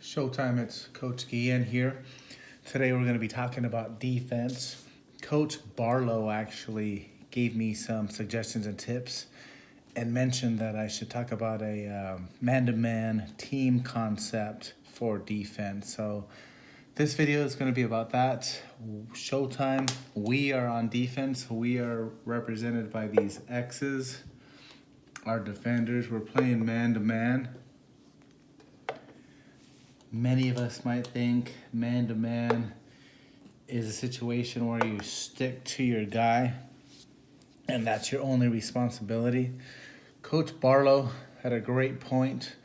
Showtime, it's Coach Guillen here. Today we're going to be talking about defense. Coach Barlow actually gave me some suggestions and tips and mentioned that I should talk about a man-to-man team concept for defense. So this video is going to be about that. Showtime, we are on defense. We are represented by these X's. Our defenders, we're playing man-to-man. Many of us might think man-to-man is a situation where you stick to your guy and that's your only responsibility. Coach Barlow had a great point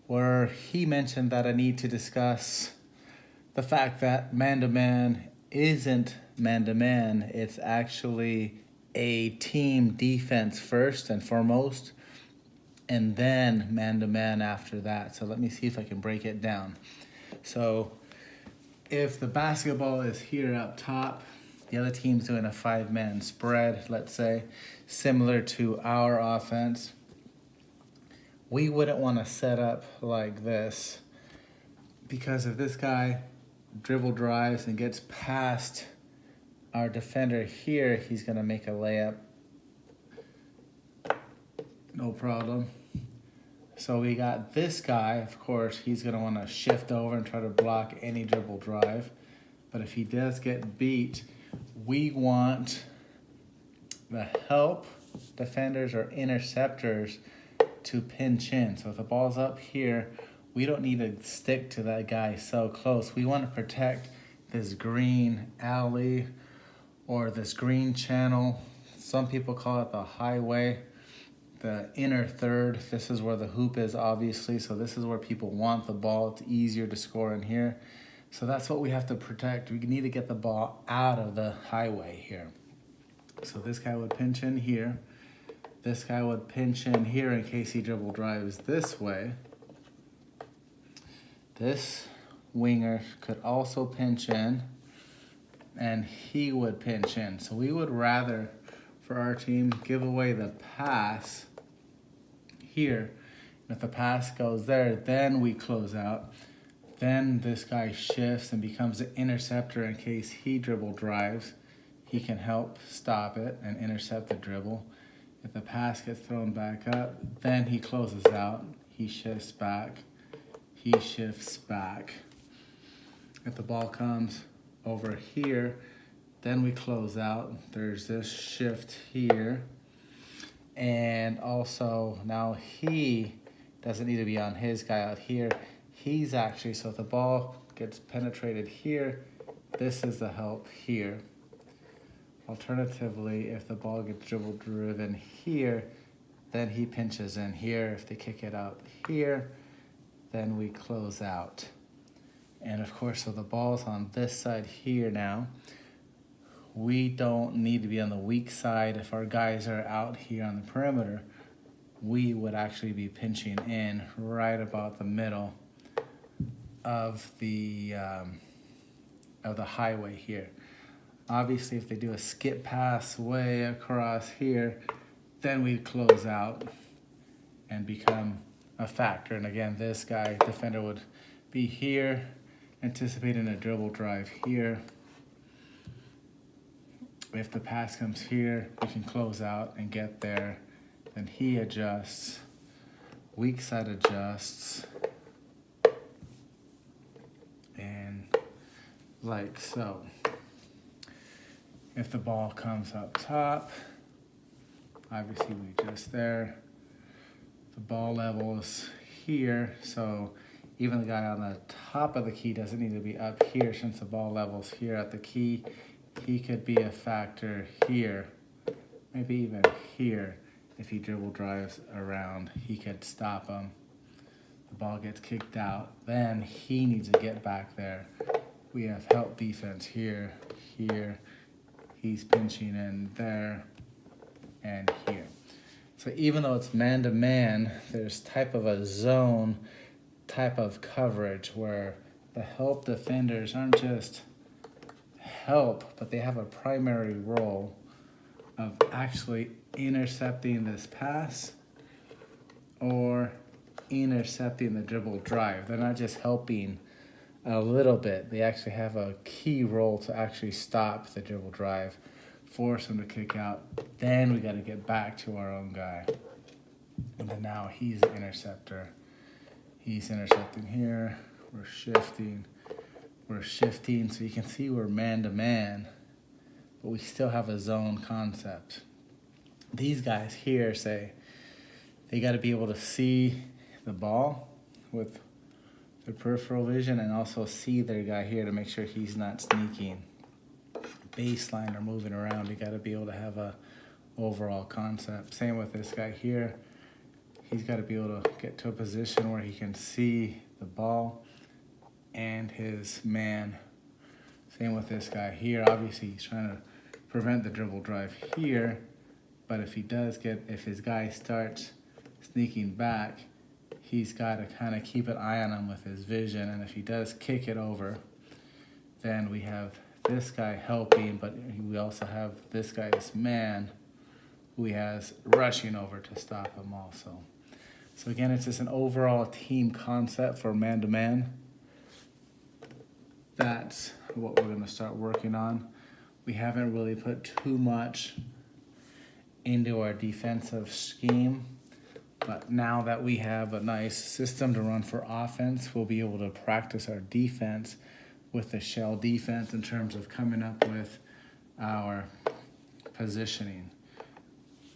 where he mentioned that I need to discuss the fact that man-to-man isn't man-to-man. It's actually a team defense first and foremost, and then man-to-man after that. So let me see if I can break it down. So if the basketball is here up top, the other team's doing a 5-man spread, let's say, similar to our offense, we wouldn't want to set up like this, because if this guy dribble drives and gets past our defender here, he's going to make a layup. No problem. So we got this guy, of course, he's going to want to shift over and try to block any dribble drive. But if he does get beat, we want the help defenders or interceptors to pinch in. So if the ball's up here, we don't need to stick to that guy so close. We want to protect this green alley or this green channel. Some people call it the highway. The inner third, this is where the hoop is, obviously, so this is where people want the ball. It's easier to score in here. So that's what we have to protect. We need to get the ball out of the highway here. So this guy would pinch in here. This guy would pinch in here in case he dribble drives this way. This winger could also pinch in, and he would pinch in. So we would rather, for our team, give away the pass here. If the pass goes there, then we close out. Then this guy shifts and becomes an interceptor in case he dribble drives. He can help stop it and intercept the dribble. If the pass gets thrown back up, then he closes out. He shifts back. He shifts back. If the ball comes over here, then we close out. There's this shift here. And also now he doesn't need to be on his guy out here. He's actually, so if the ball gets penetrated here, this is the help here. Alternatively, if the ball gets dribble driven here, then he pinches in here. If they kick it out here, then we close out. And of course, so the ball's on this side here now. We don't need to be on the weak side. If our guys are out here on the perimeter, we would actually be pinching in right about the middle of the highway here. Obviously, if they do a skip pass way across here, then we close out and become a factor. And again, this guy, defender, would be here, anticipating a dribble drive here. If the pass comes here, we can close out and get there. Then he adjusts, weak side adjusts, and like so. If the ball comes up top, obviously we adjust there. The ball level is here, so even the guy on the top of the key doesn't need to be up here since the ball level's here at the key. He could be a factor here, maybe even here. If he dribble drives around, he could stop him. The ball gets kicked out, then he needs to get back there. We have help defense here, here. He's pinching in there and here. So even though it's man-to-man, there's type of a zone type of coverage where the help defenders aren't just help, but they have a primary role of actually intercepting this pass or intercepting the dribble drive. They're not just helping a little bit. They actually have a key role to actually stop the dribble drive, force him to kick out. Then we got to get back to our own guy. And then now he's the interceptor. He's intercepting here. We're shifting. So you can see we're man-to-man, but we still have a zone concept. These guys here say they got to be able to see the ball with their peripheral vision and also see their guy here to make sure he's not sneaking baseline or moving around. You got to be able to have a overall concept. Same with this guy here. He's got to be able to get to a position where he can see the ball and his man. Same with this guy here. Obviously, he's trying to prevent the dribble drive here, but if his guy starts sneaking back, he's got to kind of keep an eye on him with his vision, and if he does kick it over, then we have this guy helping, but we also have this guy's man who he has rushing over to stop him also. So again, it's just an overall team concept for man-to-man. That's what we're going to start working on. We haven't really put too much into our defensive scheme, but now that we have a nice system to run for offense, we'll be able to practice our defense with the shell defense in terms of coming up with our positioning.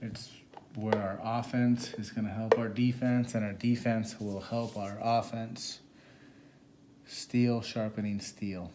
It's where our offense is going to help our defense, and our defense will help our offense. Steel sharpening steel.